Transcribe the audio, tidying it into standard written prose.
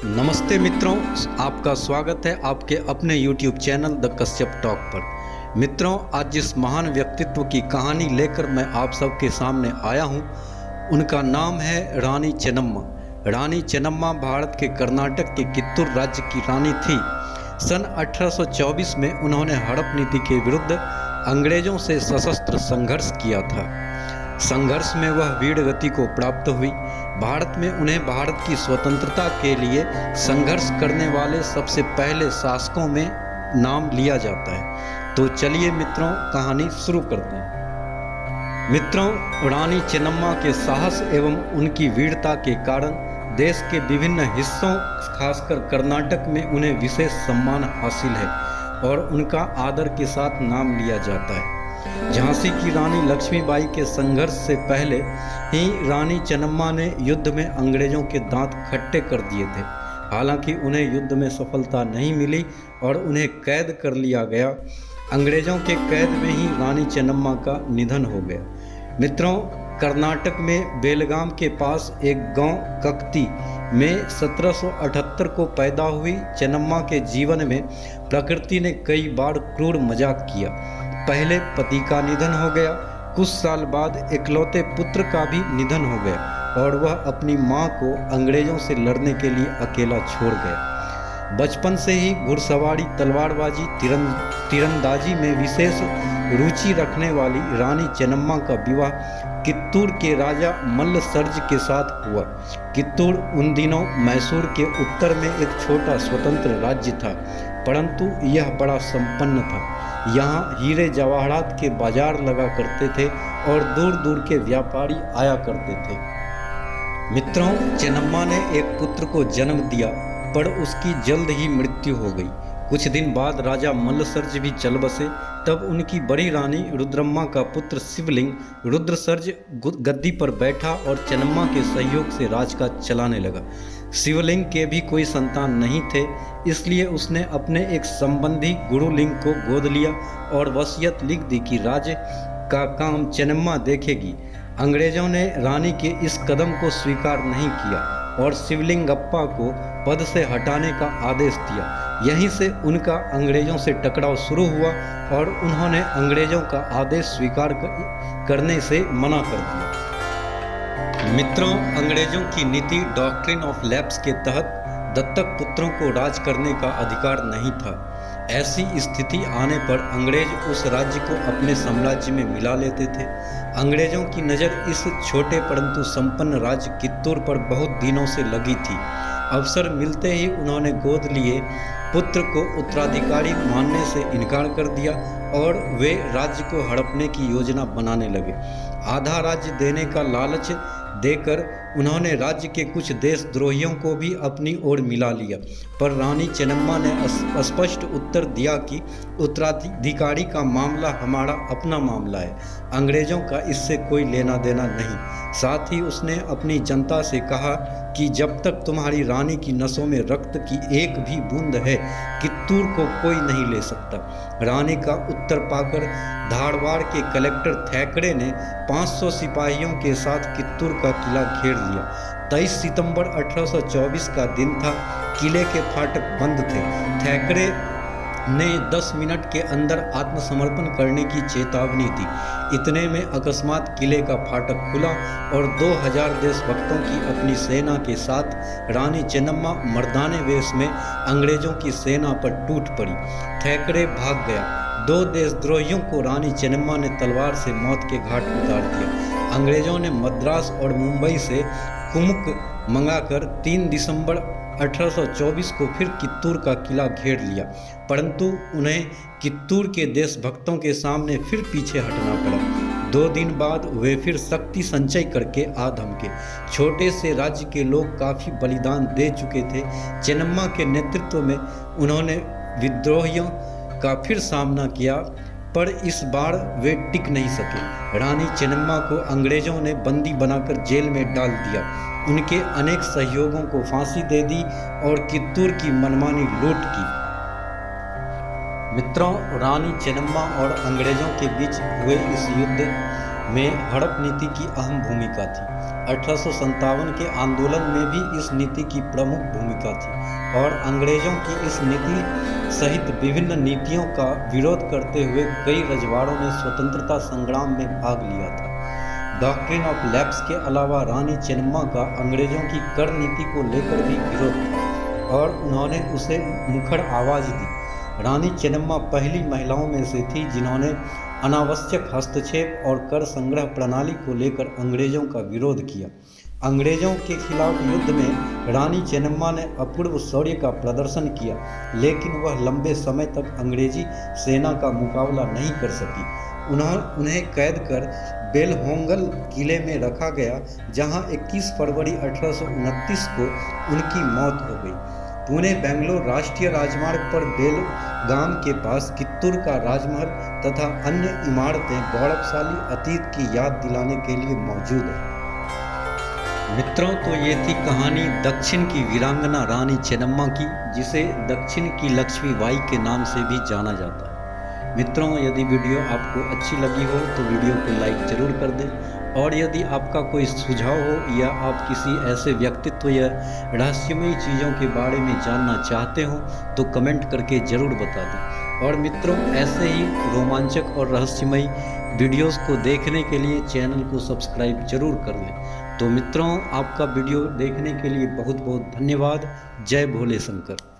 नमस्ते मित्रों, आपका स्वागत है आपके अपने YouTube channel the Kashyap talk पर। मित्रों, आज जिस महान व्यक्तित्व की कहानी लेकर मैं आप सबके सामने आया हूं, उनका नाम है रानी चेन्नम्मा। रानी चेन्नम्मा भारत के कर्नाटक के कित्तूर राज्य की रानी थी। सन 1824 में उन्होंने हड़प नीति के विरुद्ध अंग्रेजों से सशस्त्र संघर्ष किया था। संघर्ष में वह वीर गति को प्राप्त हुई। भारत में उन्हें भारत की स्वतंत्रता के लिए संघर्ष करने वाले सबसे पहले शासकों में नाम लिया जाता है। तो चलिए मित्रों, कहानी शुरू करते हैं। मित्रों, रानी चेन्नम्मा के साहस एवं उनकी वीरता के कारण देश के विभिन्न हिस्सों, खासकर कर्नाटक में उन्हें विशेष सम्मान हासिल है और उनका आदर के साथ नाम लिया जाता है। झांसी की रानी लक्ष्मीबाई के संघर्ष से पहले ही रानी चेन्नम्मा ने युद्ध में अंग्रेजों के दांत खट्टे कर दिए थे। हालांकि उन्हें युद्ध में सफलता नहीं मिली और उन्हें कैद कर लिया गया। अंग्रेजों के कैद में ही रानी चेन्नम्मा का निधन हो गया। मित्रों, कर्नाटक में बेलगाम के पास एक गांव ककती में 1778 को पैदा हुई चेन्नम्मा के जीवन में प्रकृति ने कई बार क्रूर मजाक किया। पहले पति का निधन हो गया, कुछ साल बाद इकलौते पुत्र का भी निधन हो गया और वह अपनी मां को अंग्रेजों से लड़ने के लिए अकेला छोड़ गया। बचपन से ही घुड़सवारी, तलवारबाजी, तीरंदाजी में विशेष रुचि रखने वाली रानी चेन्नम्मा का विवाह कित्तूर के राजा मल्लसर्ज के साथ हुआ। कित्तूर उन दिनों मैसूर के उत्तर में एक छोटा स्वतंत्र राज्य था, परंतु यह बड़ा संपन्न था। यहाँ हीरे जवाहरात के बाजार लगा करते थे और दूर दूर के व्यापारी आया करते थे। मित्रों, चेन्नम्मा ने एक पुत्र को जन्म दिया, पर उसकी जल्द ही मृत्यु हो गई। कुछ दिन बाद राजा मल्लसर्ज भी चल बसे। तब उनकी बड़ी रानी रुद्रम्मा का पुत्र शिवलिंग रुद्रसर्ज गद्दी पर बैठा और चेन्नम्मा के सहयोग से राजकाज चलाने लगा। शिवलिंग के भी कोई संतान नहीं थे, इसलिए उसने अपने एक संबंधी गुरुलिंग को गोद लिया और वसीयत लिख दी कि राज्य का काम चेन्नम्मा देखेगी। अंग्रेजों ने रानी के इस कदम को स्वीकार नहीं किया और शिवलिंगप्पा को पद से हटाने का आदेश दिया। यहीं से उनका अंग्रेजों से टकराव शुरू हुआ और उन्होंने अंग्रेजों का आदेश स्वीकार करने से मना कर दिया। मित्रों, अंग्रेजों की नीति डॉक्ट्रिन ऑफ लैप्स के तहत दत्तक पुत्रों को राज करने का अधिकार नहीं था। ऐसी स्थिति आने पर अंग्रेज उस राज्य को अपने साम्राज्य में मिला लेते थे। अंग्रेजों की नज़र इस छोटे परंतु संपन्न राज्य कित्तूर पर बहुत दिनों से लगी थी। अवसर मिलते ही उन्होंने गोद लिए पुत्र को उत्तराधिकारी मानने से इनकार कर दिया और वे राज्य को हड़पने की योजना बनाने लगे। आधा राज्य देने का लालच देकर उन्होंने राज्य के कुछ देशद्रोहियों को भी अपनी ओर मिला लिया, पर रानी चेन्नम्मा ने स्पष्ट उत्तर दिया कि उत्तराधिकारी का मामला हमारा अपना मामला है, अंग्रेजों का इससे कोई लेना देना नहीं। साथ ही उसने अपनी जनता से कहा कि जब तक तुम्हारी रानी की नसों में रक्त की एक भी बूंद है, कित्तूर को कोई नहीं ले सकता। रानी का उत्तर पाकर धारवाड़ के कलेक्टर थैकरे ने 500 सिपाहियों के साथ कित्तूर का किला घेर लिया। 23 सितंबर 1824 का दिन था। किले के फाटक बंद थे। थैकरे ने 10 मिनट के अंदर आत्मसमर्पण करने की चेतावनी दी। इतने में अकस्मात किले का फाटक खुला और 2000 देशभक्तों की अपनी सेना के साथ रानी चेन्नम्मा मर्दाने वेश में अंग्रेजों की सेना पर टूट पड़ी। थैकरे भाग गया। 2 देशद्रोहियों को रानी चेन्नम्मा ने तलवार से मौत के घाट उतार दिया। अंग्रेजों ने मद्रास और मुंबई से कुमुक मंगाकर 3 दिसंबर 1824 को फिर कित्तूर का किला घेर लिया, परंतु उन्हें कित्तूर के देशभक्तों के सामने फिर पीछे हटना पड़ा। 2 दिन बाद वे फिर शक्ति संचय करके आ धमके। छोटे से राज्य के लोग काफ़ी बलिदान दे चुके थे। चेन्नम्मा के नेतृत्व में उन्होंने विद्रोहियों का फिर सामना किया, पर इस बार वे टिक नहीं सके। रानी चेन्नम्मा को अंग्रेजों ने बंदी बनाकर जेल में डाल दिया। उनके अनेक सहयोगों को फांसी दे दी और कित्तूर की मनमानी लूट की। मित्रों, रानी चेन्नम्मा और अंग्रेजों के बीच हुए इस युद्ध में हड़प नीति की अहम भूमिका थी। 1857 के आंदोलन में भी इस नीति की प्रमुख भूमिका थी और अंग्रेजों की इस नीति सहित विभिन्न नीतियों का विरोध करते हुए कई रजवाड़ों ने स्वतंत्रता संग्राम में भाग लिया था। डॉक्ट्रिन ऑफ लैप्स के अलावा रानी चेन्नम्मा का अंग्रेजों की कर नीति को लेकर भी विरोध था और उन्होंने उसे मुखर आवाज दी। रानी चेन्नम्मा पहली महिलाओं में से थी जिन्होंने अनावश्यक हस्तक्षेप और कर संग्रह प्रणाली को लेकर अंग्रेजों का विरोध किया। अंग्रेजों के खिलाफ युद्ध में रानी चेन्नम्मा ने अपूर्व शौर्य का प्रदर्शन किया, लेकिन वह लंबे समय तक अंग्रेजी सेना का मुकाबला नहीं कर सकी। उन्हें कैद कर बेलहोंगल किले में रखा गया, जहां 21 फरवरी 1829 को उनकी मौत हो गई। पुणे बेंगलोर राष्ट्रीय राजमार्ग पर बेलगाम के पास कित्तूर का राजमहल तथा अन्य इमारतें गौरवशाली अतीत की याद दिलाने के लिए मौजूद है। मित्रों, तो ये थी कहानी दक्षिण की वीरांगना रानी चेन्नम्मा की, जिसे दक्षिण की लक्ष्मी बाई के नाम से भी जाना जाता है। मित्रों, यदि वीडियो आपको अच्छी लगी हो तो वीडियो को लाइक जरूर कर दें, और यदि आपका कोई सुझाव हो या आप किसी ऐसे व्यक्तित्व या रहस्यमयी चीज़ों के बारे में जानना चाहते हो तो कमेंट करके ज़रूर बता दें। और मित्रों, ऐसे ही रोमांचक और रहस्यमयी वीडियोस को देखने के लिए चैनल को सब्सक्राइब जरूर कर लें। तो मित्रों, आपका वीडियो देखने के लिए बहुत बहुत धन्यवाद। जय भोले शंकर।